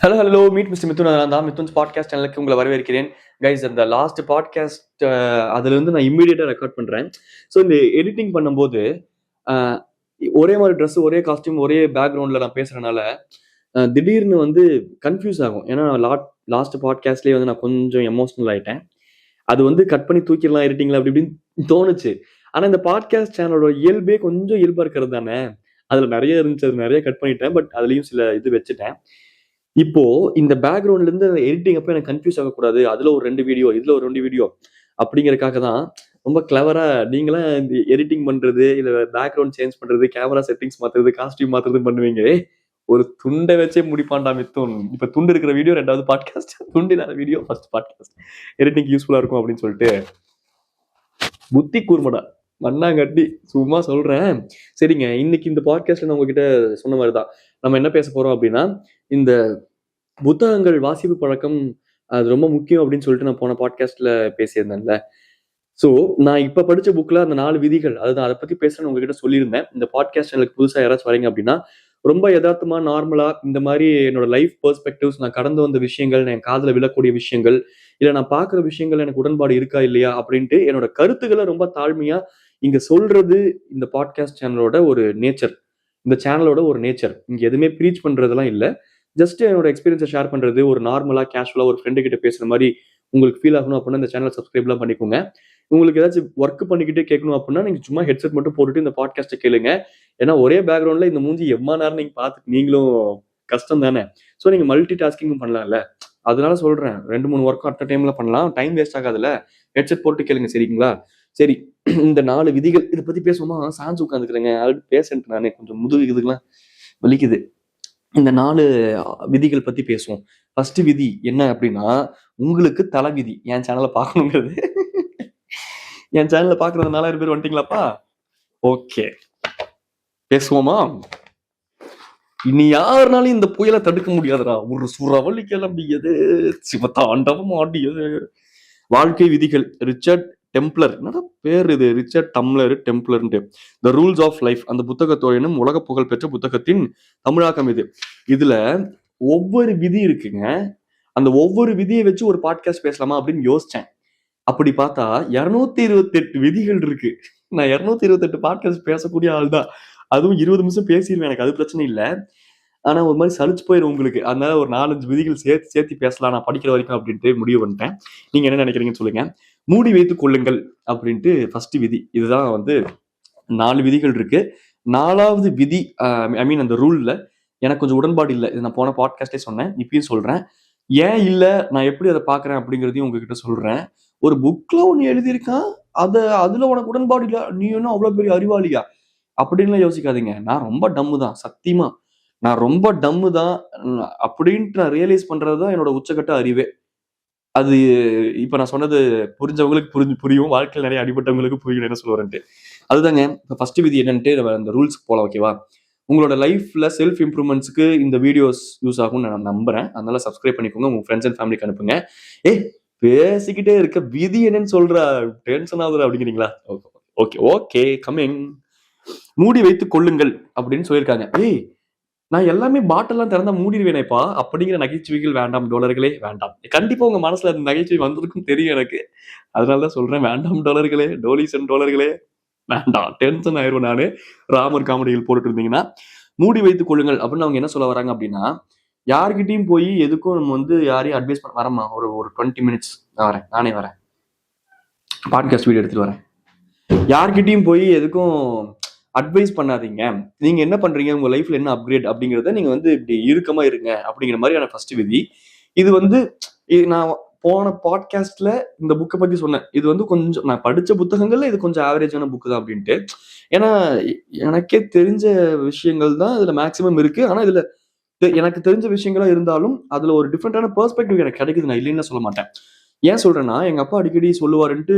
Hello hello meet mister Mithun. நான் தான் Mithun's podcast சேனலுக்கு உங்களை வரவேற்கிறேன். கைஸ், அந்த லாஸ்ட் பாட்காஸ்ட் அதுலேருந்து நான் இம்மீடியட்டாக ரெக்கார்ட் பண்ணுறேன். ஸோ இந்த எடிட்டிங் பண்ணும்போது அஹ், ஒரே மாதிரி ட்ரெஸ், ஒரே காஸ்டியூம், ஒரே பேக்ரவுண்டில் நான் பேசுகிறனால திடீர்னு வந்து கன்ஃபியூஸ் ஆகும். ஏன்னா லாஸ்ட் பாட்காஸ்ட்லேயே வந்து நான் கொஞ்சம் எமோஷ்னல் ஆகிட்டேன். அது வந்து கட் பண்ணி தூக்கிடலாம் எடிட்டிங்ல அப்படி இப்படின்னு தோணுச்சு. ஆனால் இந்த பாட்காஸ்ட் சேனலோட இயல்பே கொஞ்சம் இயல்பாக இருக்கிறது தானே. அதில் நிறைய இருந்துச்சு, அது நிறைய கட் பண்ணிட்டேன். பட் அதுலேயும் சில இது வச்சுட்டேன். இப்போ இந்த பேக்ரவுண்ட்ல இருந்து எடிட்டிங் அப்ப எனக்கு கன்ஃபியூஸ் ஆகக்கூடாது. அதுல ஒரு 2 வீடியோ, இதுல ஒரு 2 வீடியோ அப்படிங்கறதுக்காக தான் ரொம்ப கிளவரா நீங்களாம் இந்த எடிட்டிங் பண்றது, இல்ல பேக்ரவுண்ட் சேஞ்ச் பண்றது, கேமரா செட்டிங்ஸ் மாத்துறது, காஸ்டியூம் மாத்துறது பண்ணுவீங்க. ஒரு துண்டை வச்சே முடிப்பான்டா மித்துன். இப்ப துண்டு இருக்கிற வீடியோ 2வது பாட்காஸ்ட், துண்டு இல்லாத வீடியோ ஃபர்ஸ்ட் பாட்காஸ்ட். எடிட்டிங் யூஸ்ஃபுல்லா இருக்கும் அப்படின்னு சொல்லிட்டு புத்தி கூர்மடா மண்ணாங்கட்டி சும்மா சொல்றேன். சரிங்க, இன்னைக்கு இந்த பாட்காஸ்ட்ல நான் உங்ககிட்ட சொன்ன மாதிரிதான் நம்ம என்ன பேச போறோம் அப்படின்னா, இந்த புத்தகங்கள் வாசிப்பு பழக்கம் அது ரொம்ப முக்கியம் அப்படின்னு சொல்லிட்டு நான் போன பாட்காஸ்ட்ல பேசியிருந்தேன்ல. ஸோ நான் இப்ப படிச்ச புக்ல அந்த 4 விதிகள், அதாவது அதை பத்தி பேசுறேன்னு உங்ககிட்ட சொல்லியிருந்தேன். இந்த பாட்காஸ்ட் எனக்கு புதுசா யாராச்சும் வரீங்க அப்படின்னா, ரொம்ப யதார்த்தமா நார்மலா இந்த மாதிரி என்னோட லைஃப் பெர்ஸ்பெக்டிவ்ஸ், நான் கடந்து வந்த விஷயங்கள், என் காதுல விழக்கூடிய விஷயங்கள், இல்ல நான் பாக்குற விஷயங்கள் எனக்கு உடன்பாடு இருக்கா இல்லையா அப்படின்ட்டு என்னோட கருத்துக்களை ரொம்ப தாழ்மையா இங்க சொல்றது இந்த பாட்காஸ்ட் சேனலோட ஒரு நேச்சர். இந்த சேனலோட ஒரு நேச்சர். இங்க எதுவுமே ப்ரீச் பண்றதெல்லாம் இல்ல. ஜஸ்ட் என்னோட எக்ஸ்பீரியன்ஸை ஷேர் பண்றது, ஒரு நார்மலா கேஷுவலா ஒரு ஃப்ரெண்டு கிட்ட பேசுற மாதிரி உங்களுக்கு ஃபீல் ஆகணும் அப்படின்னா இந்த சேனல் சப்ஸ்கிரைப்லாம் பண்ணிக்கோங்க. உங்களுக்கு ஏதாச்சும் ஒர்க் பண்ணிக்கிட்டே கேட்கணும் அப்படின்னா நீங்க சும்மா ஹெட்செட் மட்டும் போட்டுட்டு இந்த பாட்காஸ்ட்டை கேளுங்க. ஏன்னா ஒரே பேக்ரவுண்ட்ல இந்த மூஞ்சி எம்மா நேரம் நீங்க பார்த்துட்டு நீங்களும் கஷ்டம் தானே. ஸோ நீங்க மல்டி டாஸ்கிங்கும் பண்ணலாம்ல. அதனால சொல்றேன், 2 3 ஒர்க்கும் அட் டைம்ல பண்ணலாம், டைம் வேஸ்ட் ஆகாதுல்ல. ஹெட்செட் போட்டு கேளுங்க, சரிங்களா? சரி, இந்த 4 விதிகள் இதை பத்தி பேசுவோமா? சாஞ்சு உட்காந்துக்கிறேங்க, ஆல்ரெடி பேசன்ட் நானே, கொஞ்சம் முதுகு இதுக்கெல்லாம் வலிக்குது. இந்த 4 விதிகள் பத்தி பேசுவோம். ஃபர்ஸ்ட் விதி என்ன அப்படின்னா, உங்களுக்கு தல விதி என் சேனலை பார்க்கணுங்கிறது. என் சேனலை பார்க்கறது 4000 பேர் வந்துட்டீங்களாப்பா? ஓகே, பேசுவோமா? இனி யாருனாலும் இந்த புயலை தடுக்க முடியாதுடா. ஒரு சுறவழி கிளம்பியது, சிவத்தாண்டவம் ஆடியது. வாழ்க்கை விதிகள், ரிச்சர்ட் டெம்ப்ளர். என்னடா பேர் இது, ரிச்சர்ட் டம்ளர் டெம்ப்ளர்ன்ட்டு. த ரூல்ஸ் ஆஃப் லைஃப், அந்த புத்தகத்தோடனும் உலக புகழ் பெற்ற புத்தகத்தின் தமிழாக்கம் இது. இதுல ஒவ்வொரு விதி இருக்குங்க. அந்த ஒவ்வொரு விதியை வச்சு ஒரு பாட்காஸ்ட் பேசலாமா அப்படின்னு யோசிச்சேன். அப்படி பார்த்தா 228 விதிகள் இருக்கு. நான் 228 பாட்காஸ்ட் பேசக்கூடிய ஆள் தான். அதுவும் 20 நிமிஷம் பேசிடுவேன், எனக்கு அது பிரச்சனை இல்ல. ஆனா ஒரு மாதிரி சலிச்சு போயிடும் உங்களுக்கு. அதனால ஒரு 4 5 விதிகள் சேர்த்து சேர்த்து பேசலாம் நான் படிக்கிற வரைக்கும் அப்படின்ட்டு முடிவு பண்ணிட்டேன். நீங்க என்ன நினைக்கிறீங்கன்னு சொல்லுங்க. மூடி வைத்துக் கொள்ளுங்கள் அப்படின்ட்டு ஃபர்ஸ்ட் விதி. இதுதான் வந்து 4 விதிகள் இருக்கு. 4வது விதி, ஐ மீன் அந்த ரூல்ல எனக்கு கொஞ்சம் உடன்பாடு இல்லை. இது நான் போன பாட்காஸ்டே சொன்னேன், இப்பயும் சொல்றேன். ஏன் இல்ல, நான் எப்படி அதை பாக்குறேன் அப்படிங்கிறதையும் உங்ககிட்ட சொல்றேன். ஒரு புக்ல ஒண்ணு எழுதியிருக்கான், அதுல உனக்கு உடன்பாடு இல்ல, நீ என்ன அவ்வளவு பெரிய அறிவாளியா அப்படின்லாம் யோசிக்காதீங்க. நான் ரொம்ப டம்மு தான், சத்தியமா. நான் ரொம்ப டம்மு தான் அப்படின்ட்டு நான் ரியலைஸ் பண்றதுதான் என்னோட உச்சக்கட்ட அறிவே. அது இப்ப நான் சொன்னது புரிஞ்சவங்களுக்கு புரியும், வாழ்க்கையில் நிறைய அடிபட்டவங்களுக்கு புரியும் என்ன சொல்ல வரேன்ட்டு. அதுதாங்க இப்ப ஃபர்ஸ்ட் விதி என்னன்ட்டு நம்ம அந்த ரூல்ஸ்க்கு போலாம், ஓகேவா? உங்களோட லைஃப்ல செல்ஃப் இம்ப்ரூவ்மெண்ட்ஸ்க்கு இந்த வீடியோஸ் யூஸ் ஆகும்னு நான் நம்புறேன். அதனால சப்ஸ்கிரைப் பண்ணிக்கோங்க, உங்க ஃப்ரெண்ட்ஸ் அண்ட் ஃபேமிலிக்கு அனுப்புங்க. ஏய், பேசிக்கிட்டே இருக்க, விதி என்னன்னு சொல்ற, டென்ஷன் ஆகுற அப்படிங்கிறீங்களா? Okay okay, coming. மூடி வைத்துக் கொள்ளுங்கள் அப்படின்னு சொல்லியிருக்காங்க. ஏய், நான் எல்லாமே பாட்டெல்லாம் திறந்தா மூடிடுவேனேப்பா அப்படிங்கிற நகைச்சுவைகள் வேண்டாம் டோலர்களே, வேண்டாம். கண்டிப்பா உங்க மனசுல அந்த நகைச்சுவை வந்திருக்கும் தெரியும் எனக்கு. அதனாலதான் சொல்றேன், வேண்டாம் டோலர்களே, டோலிஸ் அண்ட் டோலர்களே, வேண்டாம். டென்ஷன் ஆயிரும் நானு. ராமர் காமெடிகள் போட்டுட்டு இருந்தீங்கன்னா. மூடி வைத்துக் கொள்ளுங்கள் அப்படின்னு அவங்க என்ன சொல்ல வராங்க அப்படின்னா, யார்கிட்டயும் போய் எதுக்கும் நம்ம வந்து யாரையும் அட்வைஸ் பண்ண வரமா, ஒரு ஒரு 20 மினிட்ஸ் நான் வரேன், நானே வரேன், பாட்காஸ்ட் வீடியோ எடுத்துட்டு வரேன். யார்கிட்டயும் போய் எதுக்கும் அட்வைஸ் பண்ணாதீங்க. நீங்க என்ன பண்றீங்க, உங்க லைஃப்ல என்ன அப்கிரேட் அப்படிங்கறத நீங்க வந்து இப்படி இறுக்கமா இருங்க அப்படிங்கிற மாதிரியான ஃபர்ஸ்ட் விதி. இது வந்து நான் போன பாட்காஸ்ட்ல இந்த புக்கை பத்தி சொன்னேன். இது வந்து கொஞ்சம் நான் படிச்ச புத்தகங்கள்ல இது கொஞ்சம் ஆவரேஜான புக் தான் அப்படின்ட்டு. ஏன்னா எனக்கே தெரிஞ்ச விஷயங்கள் தான் இதுல மேக்சிமம் இருக்கு. ஆனா இதுல எனக்கு தெரிஞ்ச விஷயங்களா இருந்தாலும் அதுல ஒரு டிஃப்ரெண்டான பெர்ஸ்பெக்டிவ் எனக்கு கிடைக்குது, நான் இல்லைன்னு சொல்ல மாட்டேன். ஏன் சொல்றேன்னா, எங்க அப்பா அடிக்கடி சொல்லுவாருன்ட்டு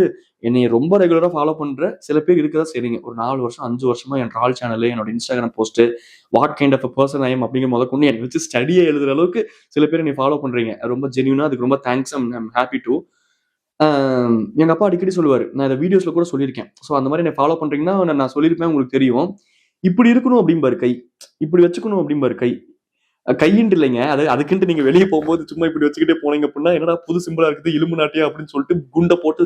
என்னைய ரொம்ப ரெகுலரா ஃபாலோ பண்ற சில பேர் இருக்கதான் செய்றீங்க. ஒரு 4 வருஷம் 5 வருஷமா என் ட்ரால் சேனல், என்னோட Instagram post, what kind of person I am அப்படிங்கிற முதற்கொண்டு என்னை வச்சு ஸ்டடியே எழுதுற அளவுக்கு சில பேர் என்னை ஃபாலோ பண்றீங்க. ரொம்ப ஜென்யூனா, அதுக்கு ரொம்ப தேங்க்ஸ். I'm happy to. எங்க அப்பா அடிக்கடி சொல்லுவாரு, நான் இந்த வீடியோஸ்ல கூட சொல்லியிருக்கேன். ஸோ அந்த மாதிரி என்னை ஃபாலோ பண்றீங்கன்னா நான் சொல்லியிருப்பேன், உங்களுக்கு தெரியும். இப்படி இருக்கணும் அப்படிம்பாரு கை, இப்படி வச்சுக்கணும் அப்படிம்பாரு கை. கையின்ட்டு இல்லைங்க. அதுக்குன்ட்டு நீங்க வெளிய போகும்போது சும்மா இப்படி வச்சுக்கிட்டே போனீங்க அப்படின்னா, என்னடா புது சிம்பிளா இருக்குது இலும்பு நாட்டியா அப்படின்னு சொல்லிட்டு குண்ட போட்டு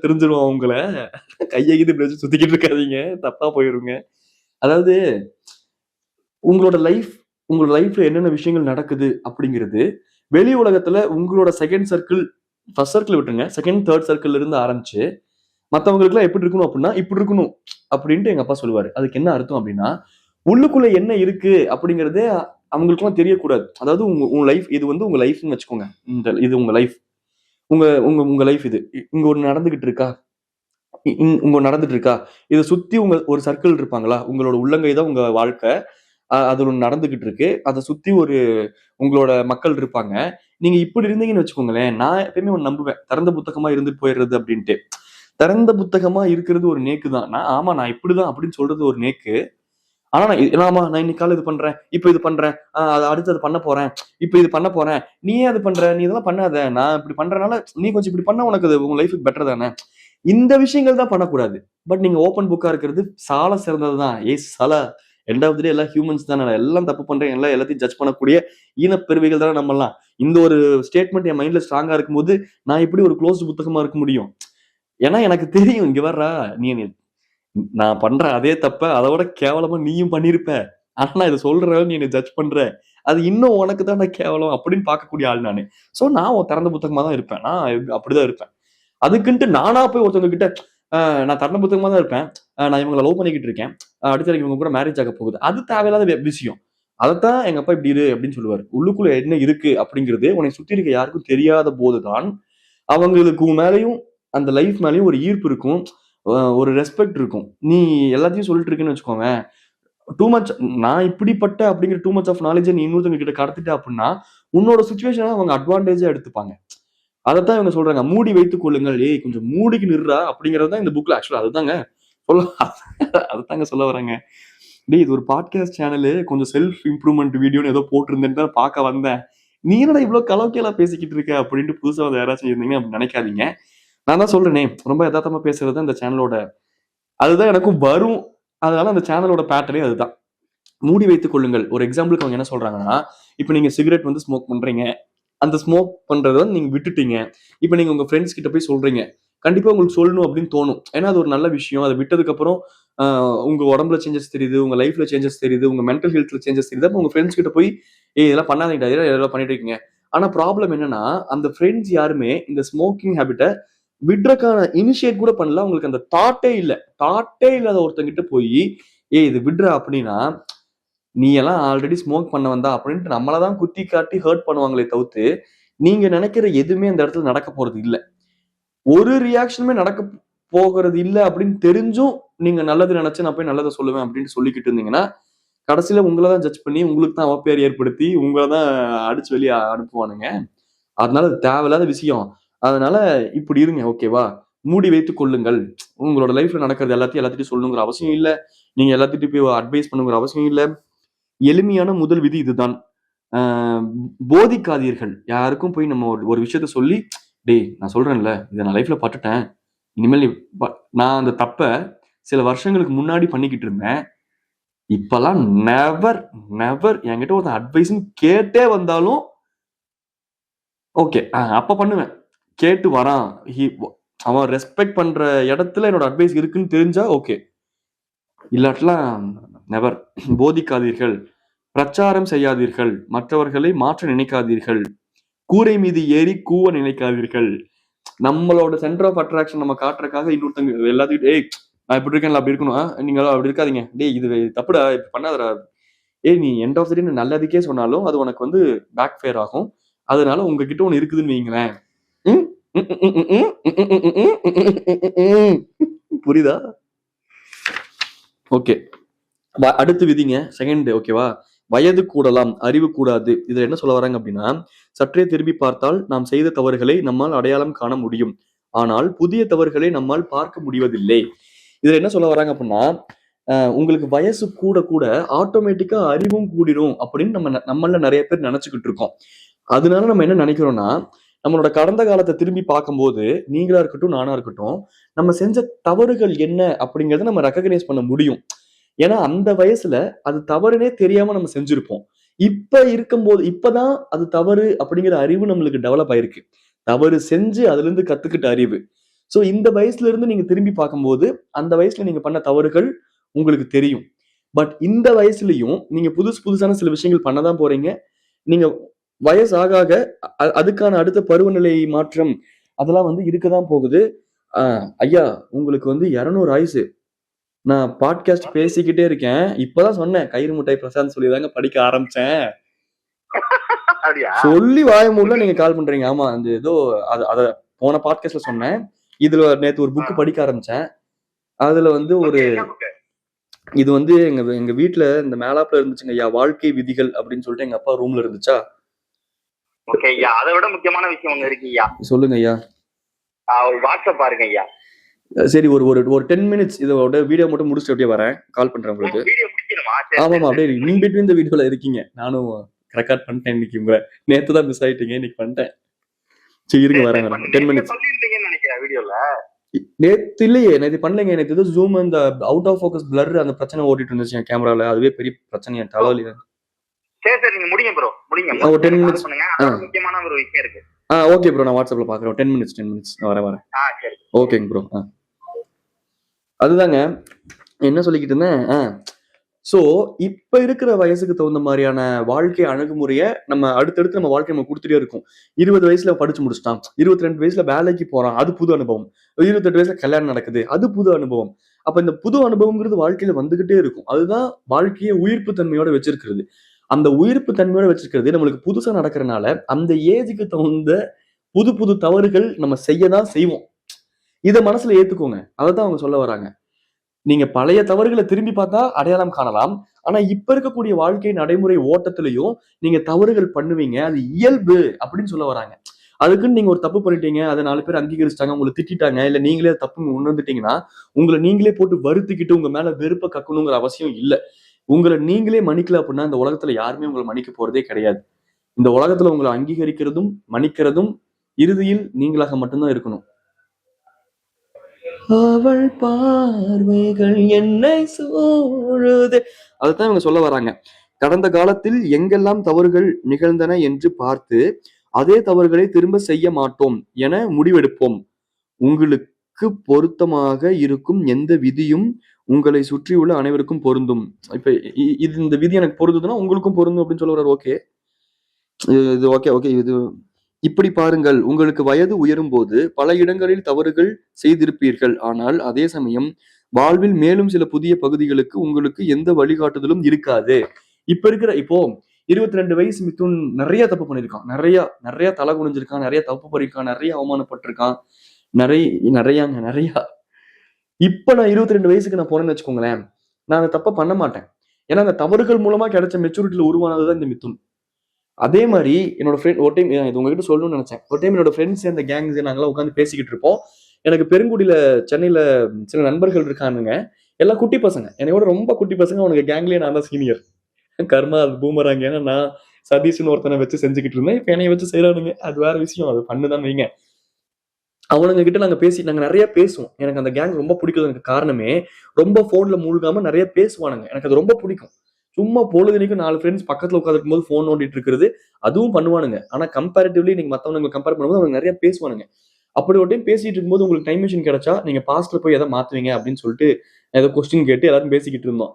தெரிஞ்சிருவான் உங்கள. கைய கீது இப்படி வச்சு சுத்திக்கிட்டு இருக்காதீங்க. தப்பா போயிருங்க. அதாவது உங்களோட லைஃப்ல என்னென்ன விஷயங்கள் நடக்குது அப்படிங்கிறது, வெளி உலகத்துல உங்களோட செகண்ட் சர்க்கிள், ஃபர்ஸ்ட் சர்க்கிள் விட்டுருங்க. செகண்ட், தேர்ட் சர்க்கிள்ல இருந்து ஆரம்பிச்சு, மத்தவங்களுக்குலாம் எப்படி இருக்கணும் அப்படின்னா, இப்படி இருக்கணும் அப்படின்ட்டு எங்க அப்பா சொல்லுவாரு. அதுக்கு என்ன அர்த்தம் அப்படின்னா, உள்ளுக்குள்ள என்ன இருக்கு அப்படிங்கிறதே அவங்களுக்குலாம் தெரியக்கூடாது. அதாவது உங்க உங்க லைஃப் இது வந்து உங்க லைஃப்ன்னு வச்சுக்கோங்க. இது உங்க லைஃப். உங்க உங்க உங்க லைஃப் இது. இங்க ஒண்ணு நடந்துகிட்டு இருக்கா? உங்க நடந்துட்டு இருக்கா? இத சுத்தி உங்க ஒரு சர்க்கிள் இருப்பாங்களா? உங்களோட உள்ளங்கை தான் உங்க வாழ்க்கை. அது ஒண்ணு நடந்துகிட்டு இருக்கு. அத சுத்தி உங்களோட மக்கள் இருப்பாங்க. நீங்க இப்படி இருந்தீங்கன்னு வச்சுக்கோங்களேன், நான் எப்பயுமே ஒண்ணு நம்புவேன். திறந்த புத்தகமா இருந்துட்டு போயிடுறது அப்படின்ட்டு. திறந்த புத்தகமா இருக்கிறது ஒரு நேக்கு தான். நான் இப்படிதான் அப்படின்னு சொல்றது ஒரு நேக்கு. ஆனா நான் இன்னைக்கு காலைல இது பண்றேன். இப்ப இது பண்றேன். அடுத்து அது பண்ண போறேன். இப்ப இது பண்ண போறேன். நீ ஏன் அது பண்ற? நீ இதெல்லாம் பண்ணாத. நான் இப்படி பண்றனால நீ கொஞ்சம் இப்படி பண்ணா உனக்கு அது உங்க லைஃப்க்கு பெட்டர் தானே. இந்த விஷயங்கள் தான் பண்ணக்கூடாது. பட் நீங்க ஓப்பன் புக்கா இருக்கிறது சால சிறந்தது தான். சல எண்ட் ஆஃப் தி டே எல்லாம் ஹியூமன்ஸ் தானே. எல்லாம் தப்பு பண்றேன். எல்லாத்தையும் ஜட்ஜ் பண்ணக்கூடிய ஈனப்பெருமைகள் தானே நம்மலாம். இந்த ஒரு ஸ்டேட்மெண்ட் என் மைண்ட்ல ஸ்ட்ராங்கா இருக்கும்போது, நான் எப்படி ஒரு க்ளோஸ்ட் புத்தகமா இருக்க முடியும்? ஏன்னா எனக்கு தெரியும். இங்க வர்றா நீ நான் பண்ற அதே தப்ப அதை விட கேவலமா நீயும் பண்ணிருப்ப. ஆனா நான் இதை சொல்றேன் நீ என்ன ஜட்ஜ் பண்ற. அது இன்னும் உனக்கு தான் கேவலம் அப்படின்னு பார்க்கக்கூடிய ஆள் நானு. சோ நான் ஒரு திறந்த புத்தகமா தான் இருப்பேன். நான் அப்படிதான் இருப்பேன். அதுக்குன்ட்டு நானா போய் ஒருத்தவங்க கிட்ட நான் திறந்த புத்தகமா தான் இருப்பேன். நான் இவங்களை லவ் பண்ணிக்கிட்டு இருக்கேன். அடுத்த எனக்கு இவங்க கூட மேரேஜ் ஆக போகுது. அது தேவையில்லாத விஷயம். அதைத்தான் எங்க அப்பா இப்படி இரு அப்படின்னு சொல்லுவாரு. உள்ளுக்குள்ள என்ன இருக்கு அப்படிங்கிறது உன்னை சுத்தி இருக்க யாருக்கும் தெரியாத போதுதான் அவங்களுக்கு உன் மேலயும் அந்த லைஃப் மேலயும் ஒரு ஈர்ப்பு இருக்கும். ஒரு ரெஸ்பெக்ட் இருக்கும். நீ எல்லாத்தையும் சொல்லிட்டு இருக்கேன்னு வச்சுக்கோங்க. டூ மச் நான் இப்படிப்பட்ட அப்படிங்கிற டூ மச் ஆஃப் நாலேஜ் நீ இன்னொருத்தவங்க கிட்ட கடத்திட்ட அப்படின்னா, உன்னோட சிச்சுவேஷனை அவங்க அட்வான்டேஜா எடுத்துப்பாங்க. அதத்தான் இவங்க சொல்றாங்க. மூடி வைத்துக் கொள்ளுங்கள். ஏய் கொஞ்சம் மூடிக்கு நிர்றா அப்படிங்கிறது தான் இந்த புக்ல ஆக்சுவலா அதுதாங்க சொல்ல அதத்தாங்க சொல்ல வராங்க. டேய் இது ஒரு பாட்காஸ்ட் சேனலு கொஞ்சம் செல்ஃப் இம்ப்ரூவ்மெண்ட் வீடியோன்னு ஏதோ போட்டிருந்தேன்னு தான் பார்க்க வந்தேன். நீ என்னடா இவ்ளோ கலோக்கியலா பேசிக்கிட்டு இருக்க அப்படின்ட்டு புதுசா வந்து யாராச்சும் இருந்தீங்கன்னா அப்படி நினைக்காதீங்க. நான் தான் சொல்றேனே ரொம்ப யதார்த்தமா பேசுறது தான் இந்த சேனலோட அதுதான் எனக்கும் வரும். அதனால அந்த சேனலோட பேட்டர்னே அதுதான். மூடி வைத்துக் கொள்ளுங்கள். ஒரு எக்ஸாம்பிளுக்கு அவங்க என்ன சொல்றாங்கன்னா, இப்ப நீங்க சிகரெட் வந்து ஸ்மோக் பண்றீங்க. அந்த ஸ்மோக் பண்றத வந்து நீங்க விட்டுட்டீங்க. இப்ப நீங்க உங்க ஃப்ரெண்ட்ஸ் கிட்ட போய் சொல்றீங்க. கண்டிப்பா உங்களுக்கு சொல்லணும் அப்படின்னு தோணும். ஏன்னா அது ஒரு நல்ல விஷயம். அத விட்டதுக்கு அப்புறம் அ உங்க உடம்புல சேஞ்சஸ் தெரியுது. உங்க லைஃப்ல சேஞ்சஸ் தெரியுது. உங்க மென்டல் ஹெல்த்ல சேஞ்சஸ் தெரியுது. அப்ப உங்க ஃப்ரெண்ட்ஸ் கிட்ட போய் இதெல்லாம் பண்ணாதீங்கடா. இதெல்லாம் பண்ணிட்டு இருக்கீங்க. ஆனா ப்ராப்ளம் என்னன்னா, அந்த ஃப்ரெண்ட்ஸ் யாருமே இந்த ஸ்மோக்கிங் ஹேபிட்ட விட்றக்கான இனிஷியேட் கூட பண்ணல. அவங்களுக்கு அந்த தாட்டே இல்ல. தாட்டே இல்லாத ஒருத்தங்கிட்ட போயி, இது விட்றா அப்படின்னா, நீ எல்லாம் ஆல்ரெடி ஸ்மோக் பண்ணவன் தான் அப்படின்ட்டு நம்மள தான் குத்தி காட்டி ஹர்ட் பண்ணுவாங்களே தவிர்த்து, நீங்க நினைக்கிற எதுவுமே அந்த இடத்துல நடக்க போறது இல்ல. ஒரு ரியாக்ஷனுமே நடக்க போகிறது இல்ல அப்படின்னு தெரிஞ்சும், நீங்க நல்லது நினைச்சு நான் போய் நல்லத சொல்லுவேன் அப்படின்னு சொல்லிக்கிட்டு இருந்தீங்கன்னா, கடைசியில உங்கள தான் ஜட்ஜ் பண்ணி, உங்களுக்கு தான் அவப்பெயர் ஏற்படுத்தி, உங்கள தான் அடிச்சு வெளிய அனுப்புவானுங்க. அதனால அது தேவையில்லாத விஷயம். அதனால இப்படி இருங்க ஓகேவா? மூடி வைத்துக் கொள்ளுங்கள். உங்களோட லைஃப்ல நடக்கிறது எல்லாத்தையும் எல்லாத்துட்டயும் சொல்லணுங்கிற அவசியம் இல்ல. நீங்க எல்லாத்துட்டயும் போய் அட்வைஸ் பண்ணணுங்கிற அவசியம் இல்ல. எளிமையான முதல் விதி இதுதான். அ போதிக்காதீர்கள். யாருக்கும் போய் நம்ம ஒரு ஒரு விஷயத்த சொல்லி, "டேய் நான் சொல்றேன்ல, இத நான் லைஃப்ல பட்டுட்டேன். இனிமேல் நீ ப" நான் அந்த தப்ப சில வருஷங்களுக்கு முன்னாடி பண்ணிக்கிட்டு இருந்தேன். இப்பல்லாம் நெவர், நெவர் என்கிட்ட ஒருத்தன் அட்வைஸ்ன்னு கேட்டே வந்தாலும், ஓகே. அப்ப பண்ணுவேன். கேட்டு வரான். அவன் ரெஸ்பெக்ட் பண்ற இடத்துல என்னோட அட்வைஸ் இருக்குன்னு தெரிஞ்சா ஓகே. இல்லாட்டிலாம் நெவர். போதிக்காதீர்கள். பிரச்சாரம் செய்யாதீர்கள். மற்றவர்களை மாற்ற நினைக்காதீர்கள். கூரை மீது ஏறி கூவ நினைக்காதீர்கள். நம்மளோட சென்டர் ஆஃப் அட்ராக்ஷன் நம்ம காட்டுறதுக்காக இன்னொருத்தங்க எல்லாத்துக்கிட்ட ஏய் நான் இப்படி இருக்கேன்ல அப்படி இருக்கணும். நீங்க அப்படி இருக்காதீங்க. டேய் இது தப்புடா இப்படி பண்ணாதடா. ஏய் நீ எண்ட் ஆஃப் தி டே நல்லதுக்கே சொன்னாலும் அது உனக்கு வந்து பேக் ஃபயர் ஆகும். அதனால உங்ககிட்ட ஒண்ணு இருக்குதுன்னு வைங்களேன். ம், ம், ம், ம், ம், ம், ம், ம், ம், ம், ம். புரியுதா? ஓகே. அடுத்து விதிங்க. செகண்ட் ஓகேவா? வயது கூடலாம், அறிவு கூடாது. இதுல என்ன சொல்ல வராங்க அப்படின்னா, சற்றே திரும்பி பார்த்தால் நாம் செய்த தவறுகளை நம்மால் அடையாளம் காண முடியும். ஆனால் புதிய தவறுகளை நம்மால் பார்க்க முடிவதில்லை. இதுல என்ன சொல்ல வராங்க அப்படின்னா, உங்களுக்கு வயசு கூட கூட ஆட்டோமேட்டிக்கா அறிவும் கூடிரும் அப்படின்னு நம்மள நிறைய பேர் நினைச்சுக்கிட்டு இருக்கோம். அதனால நம்ம என்ன நினைக்கிறோம்னா, நம்மளோட கடந்த காலத்த திரும்பி பார்க்கும்போது, நீங்களா இருக்கட்டும், நானா இருக்கட்டும், நம்ம செஞ்ச தவறுகள் என்ன அப்படிங்கிறத நம்ம ரெகக்னைஸ் பண்ண முடியும். ஏன்னா அந்த வயசுல அது தவறுனே தெரியாம நம்ம செஞ்சிருப்போம். இப்ப இருக்கும்போது இப்பதான் அது தவறு அப்படிங்கிற அறிவு நம்மளுக்கு டெவலப் ஆயிருக்கு. தவறு செஞ்சு அதுல இருந்து கத்துக்கிட்ட அறிவு. சோ இந்த வயசுல இருந்து நீங்க திரும்பி பார்க்கும்போது அந்த வயசுல நீங்க பண்ண தவறுகள் உங்களுக்கு தெரியும். பட் இந்த வயசுலயும் நீங்க புதுசு புதுசான சில விஷயங்கள் பண்ணதான் போறீங்க. நீங்க வயசு ஆக ஆக அதுக்கான அடுத்த பருவநிலை மாற்றம் அதெல்லாம் வந்து இருக்கதான் போகுது. ஐயா உங்களுக்கு வந்து 200 ஆயுசு. நான் பாட்காஸ்ட் பேசிக்கிட்டே இருக்கேன். இப்பதான் சொன்னேன். கயிறு முட்டாய் பிரசாந்த் சொல்லிதாங்க படிக்க ஆரம்பிச்சேன். சொல்லி வாய மூடல நீங்க கால் பண்றீங்க. ஆமா அந்த ஏதோ அத போன பாட்காஸ்ட்ல சொன்னேன். இதுல நேத்து ஒரு புக் படிக்க ஆரம்பிச்சேன். அதுல வந்து ஒரு இது வந்து எங்க வீட்டுல இந்த மேலாப்ல இருந்துச்சுங்க ஐயா, வாழ்க்கை விதிகள் அப்படின்னு சொல்லிட்டு எங்க அப்பா ரூம்ல இருந்துச்சா. ஓகே ஐயா, அதை விட முக்கியமான விஷயம் ஒண்ணு இருக்கு ஐயா. சொல்லுங்க ஐயா. வாட்ஸ்அப் பாருங்க ஐயா. சரி ஒரு ஒரு ஒரு 10 மினிட்ஸ் இதோட வீடியோ மட்டும் முடிச்சுட்டு அப்படியே வரேன், கால் பண்றேன் உங்களுக்கு. ஆமாமா அப்படியே இன் பிட்வீன் இந்த வீடியோல இருக்கீங்க. நானும் ரெக்கார்ட் பண்ணிட்டேன் இன்னைக்கு. உங்களை நேத்து தான் மிஸ் ஆயிட்டீங்க, இன்னைக்கு பண்ணிட்டேன். சரி இருங்க வரேன் 10 மினிட்ஸ். நேத்து இல்லையே, நேத்து பண்ணலைங்க. நேத்து ஏதோ ஜூம் இந்த அவுட் ஆஃப் ஃபோக்கஸ் பிளர் அந்த பிரச்சனை ஓட்டிட்டு இருந்துச்சு என் கேமரால. அதுவே பெரிய பிரச்சனை, என் தலைவலி. சரி சரி நீங்க முடிங்க ப்ரோ, முடிங்க. ஒரு 10 மினிட்ஸ் முக்கியமான ஒரு விஷயம் இருக்கு. ஓகே ப்ரோ, நான் வாட்ஸ்அப்ல பாக்குறேன். 10 மினிட்ஸ் வரேன். சரி ஓகேங்க ப்ரோ. அதுதாங்க என்ன சொல்லிக்கிட்டு இருந்தேன். சோ இப்ப இருக்கிற வயசுக்கு தகுந்த மாதிரியான வாழ்க்கை அணுகுமுறைய நம்ம அடுத்தடுத்து நம்ம வாழ்க்கை நம்ம கொடுத்துட்டே இருக்கும். 20 வயசுல படிச்சு முடிச்சிட்டான், 22 வயசுல வேலைக்கு போறான், அது புது அனுபவம். 28 வயசுல கல்யாணம் நடக்குது, அது புது அனுபவம். அப்ப இந்த புது அனுபவம்ங்கிறது வாழ்க்கையில வந்துகிட்டே இருக்கும். அதுதான் வாழ்க்கையை உயிர்ப்பு தன்மையோட வச்சிருக்கிறது. அந்த உயிர்ப்பு தன்மையோட வச்சிருக்கிறது நம்மளுக்கு புதுசா நடக்கிறதுனால அந்த ஏஜுக்கு தகுந்த புது புது தவறுகள் நம்ம செய்யதான் செய்வோம். இத மனசுல ஏத்துக்கோங்க. அதான் அவங்க சொல்ல வராங்க. நீங்க பழைய தவறுகளை திரும்பி பார்த்தா அடையாளம் காணலாம். ஆனா இப்ப இருக்கக்கூடிய வாழ்க்கை நடைமுறை ஓட்டத்திலையும் நீங்க தவறுகள் பண்ணுவீங்க, அது இயல்பு அப்படின்னு சொல்ல வராங்க. அதுக்குன்னு நீங்க ஒரு தப்பு பண்ணிட்டீங்க, அதை 4 பேர் அங்கீகரிச்சிட்டாங்க, உங்களை திட்டாங்க, இல்ல நீங்களே தப்பு உணர்ந்துட்டீங்கன்னா உங்களை நீங்களே போட்டு வருத்திக்கிட்டு உங்க மேல வெறுப்ப கக்கணுங்கிற அவசியம் இல்ல. உங்களை நீங்களே மன்னிக்கல அப்படின்னா இந்த உலகத்துல யாருமே உங்களை மன்னிக்க போறதே கிடையாது. இந்த உலகத்துல உங்களை அங்கீகரிக்கிறதும் மன்னிக்கிறதும் இறுதியில் நீங்களாக மட்டும்தான் இருக்கணும். அவள் பார்வைகள் என்னை சூழுது, அதுதான் இவங்க சொல்ல வராங்க. கடந்த காலத்தில் எங்கெல்லாம் தவறுகள் நிகழ்ந்தன என்று பார்த்து அதே தவறுகளை திரும்ப செய்ய மாட்டோம் என முடிவெடுப்போம். உங்களுக்கு பொருத்தமாக இருக்கும் எந்த விதியும் உங்களை சுற்றியுள்ள அனைவருக்கும் பொருந்தும். இப்ப இது இந்த விதி எனக்கு பொருந்துதுன்னா உங்களுக்கும் பொருந்தும் அப்படின்னு சொல்ல வர்றாரு. ஓகே இது ஓகே இது இப்படி பாருங்கள், உங்களுக்கு வயது உயரும் போது பல இடங்களில் தவறுகள் செய்திருப்பீர்கள். ஆனால் அதே சமயம் வாழ்வில் மேலும் சில புதிய பகுதிகளுக்கு உங்களுக்கு எந்த வழிகாட்டுதலும் இருக்காது. இப்போ 22 வயசு மிதுன் நிறைய தப்பு பண்ணிருக்கான், நிறைய தலை குனிஞ்சிருக்கான், நிறைய தப்பு பண்ணிருக்கான், நிறைய அவமானப்பட்டிருக்கான், நிறைய. இப்ப நான் 22 வயசுக்கு நான் போனேன்னு வச்சுக்கோங்களேன், நான் அந்த தப்ப பண்ண மாட்டேன். ஏன்னா அந்த தவறுகள் மூலமா கிடைச்ச மெச்சூரிட்டியில உருவானதுதான் இந்த மிதுன். அதே மாதிரி என்னோட ஃப்ரெண்ட் ஒரு டைம் இது உங்ககிட்ட சொல்லணும்னு நினைச்சேன். ஒரு டைம் என்னோட ஃப்ரெண்ட்ஸ் அந்த கேங்ஸ் நாங்களாம் உட்காந்து பேசிக்கிட்டு இருப்போம். எனக்கு பெருங்குடியில சென்னையில சில நண்பர்கள் இருக்கானுங்க, எல்லாம் குட்டி பசங்க, என்னையோட ரொம்ப குட்டி பசங்க. அவனுக்கு கேங்லயே நான் தான் சீனியர். கர்மா அது பூமராங்க. ஏன்னா நான் சதீஷ்னு ஒருத்தனை வச்சு செஞ்சுக்கிட்டு இருந்தேன், இப்ப என்னைய வச்சு செய்யறானுங்க. அது வேற விஷயம், அது பண்ணுதான் வைங்க. அவனுங்க கிட்ட நாங்க நிறைய பேசுவோம். எனக்கு அந்த கேங் ரொம்ப பிடிக்கிறதுக்கு காரணமே ரொம்ப போன்ல மூழ்காம நிறைய பேசுவானுங்க. எனக்கு அது ரொம்ப பிடிக்கும். சும்மா பொழுதுனைக்கும் 4 ஃப்ரெண்ட்ஸ் பக்கத்துல உட்காந்துருக்கும் போது போன் நோண்டிட்டு இருக்கிறது அதுவும் பண்ணுவானுங்க. ஆனா கம்பேரிட்டிவ்லி நீங்க மத்தவங்க கம்பேர் பண்ணும்போது அவங்க நிறைய பேசுவானுங்க. அப்படி ஒரு டைம் பேசிட்டு இருக்கும்போது உங்களுக்கு டைம் மிஷின் கிடைச்சா நீங்க பாஸ்ட்ல போய் எதை மாத்துவீங்க அப்படின்னு சொல்லிட்டு ஏதோ கொஸ்டின் கேட்டு எல்லாரும் பேசிக்கிட்டு இருந்தோம்.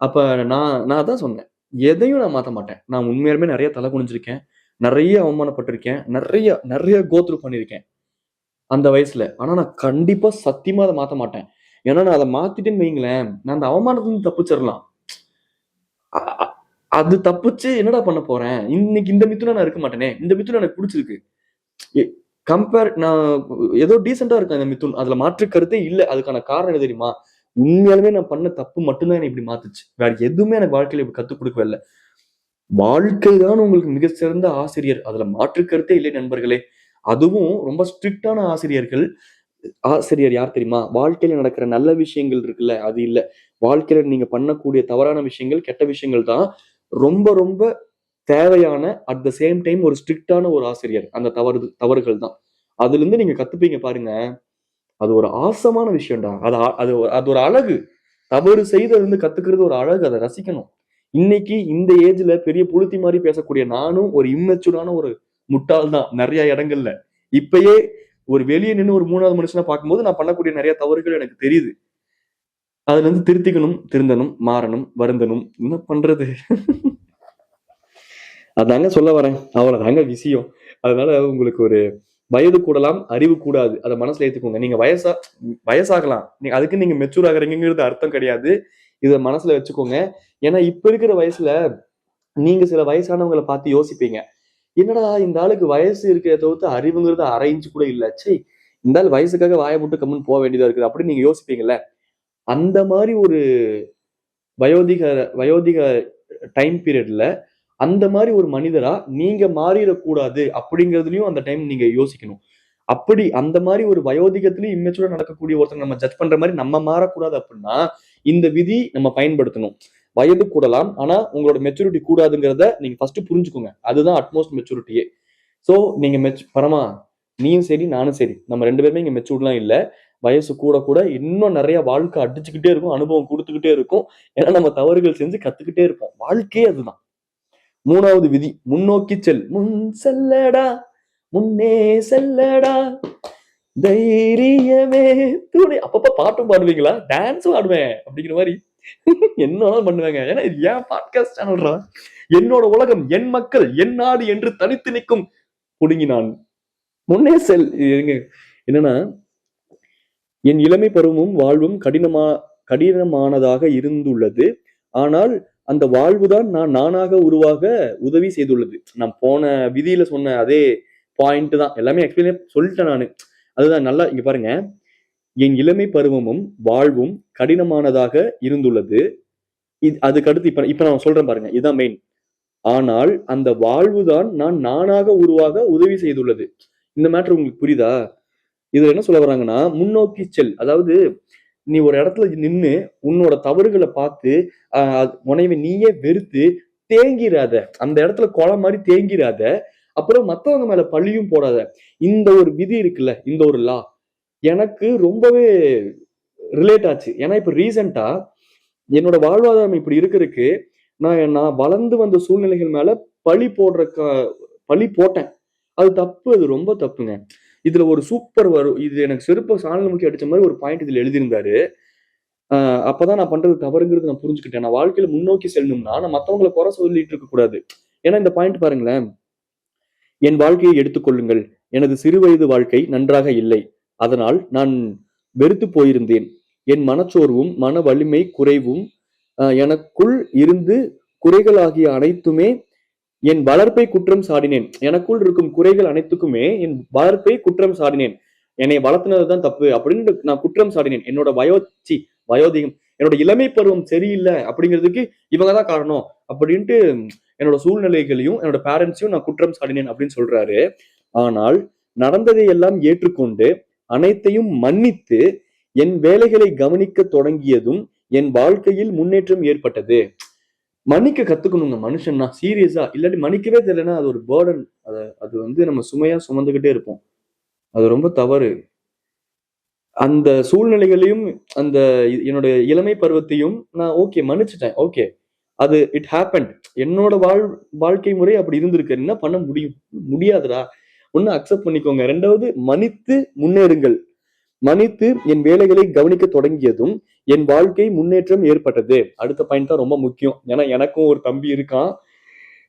அப்ப நான் தான் சொன்னேன், எதையும் நான் மாத்த மாட்டேன். நான் உண்மையாலுமே நிறைய தலை குனிஞ்சிருக்கேன், நிறைய அவமானப்பட்டிருக்கேன், நிறைய கோத்ரூ பண்ணிருக்கேன் அந்த வயசுல. ஆனா நான் கண்டிப்பா சத்தியமா அதை மாத்த மாட்டேன். ஏன்னா நான் அதை மாத்திட்டேன்னு வைங்களேன், நான் அந்த அவமானத்துல தப்பிச்சிடலாம். அது தப்பிச்சு என்னடா பண்ண போறேன்? இன்னைக்கு இந்த மிதுனா நான் இருக்க மாட்டேனே. இந்த மிதுன் எனக்கு பிடிச்சிருக்கு. நான் ஏதோ டீசெண்டா இருக்கேன் இந்த மிதுன், அதுல மாற்று கருத்தே இல்ல. அதுக்கான காரணம் என்ன தெரியுமா? உண்மையாலுமே நான் பண்ண தப்பு மட்டும்தான் என்னை இப்படி மாத்துச்சு. வேற எதுவுமே எனக்கு வாழ்க்கையில இப்படி கத்துக் கொடுக்கவே இல்லை. வாழ்க்கை தான் உங்களுக்கு மிக சிறந்த ஆசிரியர், அதுல மாற்று கருத்தே இல்லை நண்பர்களே. அதுவும் ரொம்ப ஸ்ட்ரிக்டான ஆசிரியர்கள். ஆசிரியர் யார் தெரியுமா? வாழ்க்கையில நடக்கிற நல்ல விஷயங்கள் இருக்குல்ல, அது இல்ல. வாழ்க்கையில நீங்க பண்ணக்கூடிய தவறான விஷயங்கள், கெட்ட விஷயங்கள் தான் ரொம்ப ரொம்ப தேவையான, அட் த சேம் டைம் ஒரு ஸ்ட்ரிக்டான ஒரு ஆசிரியர். அந்த தவறுகள் தான். அதுல இருந்து நீங்க கத்துப்பீங்க பாருங்க. அது ஒரு ஆசமான விஷயம்டா. அது ஒரு அழகு. தவறு செய்தது இருந்து கத்துக்கிறது ஒரு அழகு, அதை ரசிக்கணும். இன்னைக்கு இந்த ஏஜ்ல பெரிய புளுத்தி மாதிரி பேசக்கூடிய நானும் ஒரு இம்மெச்சூரான ஒரு முட்டாள் தான் நிறைய இடங்கள்ல. இப்பயே ஒரு வெளியே நின்று ஒரு 3வது மனுஷனா பார்க்கும்போது நான் பண்ணக்கூடிய நிறைய தவறுகள் எனக்கு தெரியுது. அதுல இருந்து திருத்திக்கணும், திருந்தணும், மாறணும், வருந்தணும். என்ன பண்றது? அதாங்க சொல்ல வரேன். அவ்வளவுதாங்க விஷயம். அதனால உங்களுக்கு ஒரு வயது கூடலாம், அறிவு கூடாது. அதை மனசுல ஏத்துக்கோங்க. நீங்க வயசாகலாம். அதுக்கு நீங்க மெச்சூர் ஆகுறீங்கிறது அர்த்தம் கிடையாது. இத மனசுல வச்சுக்கோங்க. ஏன்னா இப்ப இருக்கிற வயசுல நீங்க சில வயசானவங்களை பார்த்து யோசிப்பீங்க. என்னடா இந்த ஆளுக்கு வயசு இருக்கிறத தவிர்த்து அறிவுங்கிறது அரை இன்ச் கூட இல்ல. ச்சை, இந்த ஆள் வயசுக்காக வாயை விட்டு கம்முன்னு போக வேண்டியதா இருக்குது அப்படின்னு நீங்க யோசிப்பீங்கல்ல. அந்த மாதிரி ஒரு வயோதிக வயோதிக டைம் பீரியட்ல அந்த மாதிரி ஒரு மனிதரா நீங்க மாறிடக்கூடாது அப்படிங்கிறதுலயும் அந்த டைம் நீங்க யோசிக்கணும். அப்படி அந்த மாதிரி ஒரு வயோதிகத்திலயும் இம்மெச்சூரா நடக்கக்கூடிய ஒருத்தர் நம்ம ஜட்ஜ் பண்ற மாதிரி நம்ம மாறக்கூடாது அப்படின்னா இந்த விதி நம்ம பயன்படுத்தணும். வயது கூடலாம், ஆனா உங்களோட மெச்சூரிட்டி கூடாதுங்கிறத நீங்க ஃபர்ஸ்ட் புரிஞ்சுக்கோங்க. அதுதான் அட்மோஸ்ட் மெச்சூரிட்டியே. சோ நீங்க பரமா நீயும் சரி நானும் சரி நம்ம 2 பேருமே இங்க மெச்சூர்லாம் இல்ல. வயசு கூட கூட இன்னும் நிறைய வாழ்க்கை அடிச்சுக்கிட்டே இருக்கும், அனுபவம் கொடுத்துக்கிட்டே இருக்கும். ஏன்னா நம்ம தவறுகள் செஞ்சு கத்துக்கிட்டே இருப்போம். வாழ்க்கையே அதுதான். 3வது விதி, முன்னோக்கி செல். முன் செல்லடா, முன்னே செல்லடா, தைரியமே துணை. அப்பப்ப பாட்டும் பாடுவீங்களா? டான்ஸும் ஆடுவேன் அப்படிங்கிற மாதிரி என்ன பண்ணுவாங்க. ஏன்னா இது ஏன் பாட்காஸ்ட் சேனல்ரா. என்னோட உலகம், என் மக்கள், என் நாடு என்று தனித்து நிற்கும் புடுங்கி நான் முன்னே செல். என்னன்னா, என் இளமை பருவமும் வாழ்வும் கடினமானதாக இருந்துள்ளது. ஆனால் அந்த வாழ்வுதான் நானாக உருவாக உதவி செய்துள்ளது. நான் போன விதியில சொன்ன அதே பாயிண்ட் தான். எல்லாமே எக்ஸ்பிளைன் சொல்லிட்டேன் நானு. அதுதான் நல்லா இங்க பாருங்க. என் இளமை பருவமும் வாழ்வும் கடினமானதாக இருந்துள்ளது. அதுக்கு அடுத்து இப்ப நான் சொல்றேன் பாருங்க. இதுதான் மெயின். ஆனால் அந்த வாழ்வுதான் நானாக உருவாக உதவி செய்துள்ளது. இந்த மேட்டர் உங்களுக்கு புரியுதா? இதுல என்ன சொல்ல வராங்கன்னா, முன்னோக்கி செல். அதாவது நீ ஒரு இடத்துல நின்னு உன்னோட தவறுகளை பார்த்து உன்னைய நீயே வெறுத்து தேங்கிராத. அந்த இடத்துல கொலை மாதிரி தேங்கிராத. அப்புறம் மத்தவங்க மேல பழியும் போடாத. இந்த ஒரு விதி இருக்குல்ல, இந்த ஒரு லா எனக்கு ரொம்பவே ரிலேட் ஆச்சு. ஏன்னா இப்ப ரீசெண்டா என்னோட வாழ்வாதாரம் இப்படி இருக்கிறதுக்கு நான் வளர்ந்து வந்த சூழ்நிலைகள் மேல பழி போட்டேன். அது தப்பு. அது ரொம்ப தப்புங்க. இதுல ஒரு சூப்பர் வரும். இது எனக்கு செருப்ப சாணல் முக்கி அடிச்ச மாதிரி ஒரு பாயிண்ட் இதுல எழுதியிருந்தாரு. அப்பதான் நான் பண்றது தவறுங்கிறது நான் புரிஞ்சுக்கிட்டேன். நான் வாழ்க்கையில முன்னோக்கி செல்லணும்னா நான் மத்தவங்களை குறை சொல்லிட்டு இருக்க கூடாது. ஏன்னா இந்த பாயிண்ட் பாருங்களேன். என் வாழ்க்கையை எடுத்துக்கொள்ளுங்கள். எனது சிறு வயது வாழ்க்கை நன்றாக இல்லை. அதனால் நான் வெறுத்து போயிருந்தேன். என் மனச்சோர்வும் மன வலிமை குறைவும் எனக்குள் இருந்து குறைகளாகிய அனைத்துமே என் வளர்ப்பை குற்றம் சாடினேன். எனக்குள் இருக்கும் குறைகள் அனைத்துக்குமே என் வளர்ப்பை குற்றம் சாடினேன். என்னை வளர்த்துனதுதான் தப்பு அப்படின்னு நான் குற்றம் சாடினேன். என்னோட வயோதிகம் என்னோட இளமை பருவம் சரியில்லை அப்படிங்கிறதுக்கு இவங்கதான் காரணம் அப்படின்ட்டு என்னோட சூழ்நிலைகளையும் என்னோட பேரண்ட்ஸையும் நான் குற்றம் சாடினேன் அப்படின்னு சொல்றாரு. ஆனால் நடந்ததை எல்லாம் ஏற்றுக்கொண்டு அனைத்தையும் மன்னித்து என் வேலைகளை கவனிக்க தொடங்கியதும் என் வாழ்க்கையில் முன்னேற்றம் ஏற்பட்டது. மன்னிக்க கத்துக்கணுங்க மனுஷன்னா, சீரியஸா. இல்லாட்டி மன்னிக்கவே தெரியலன்னா அது ஒரு பேர்டன். அது நம்ம சுமையா சுமந்துகிட்டே இருப்போம். அது ரொம்ப தவறு. அந்த சூழ்நிலைகளையும் அந்த என்னோட இளமை பருவத்தையும் நான் ஓகே மன்னிச்சுட்டேன். ஓகே, அது இட் ஹேப்பன்ட். என்னோட வாழ்க்கை முறை அப்படி இருந்திருக்கு. என்ன பண்ண முடியும்? முடியாதுடா. ஒண்ணு அக்செப்ட் பண்ணிக்கோங்க. 2வது மன்னித்து முன்னேறுங்கள். மன்னித்து என் வேலைகளை கவனிக்க தொடங்கியதும் என் வாழ்க்கை முன்னேற்றம் ஏற்பட்டது. அடுத்த பாயிண்ட் தான் ரொம்ப முக்கியம். ஏன்னா எனக்கும் ஒரு தம்பி இருக்கான்.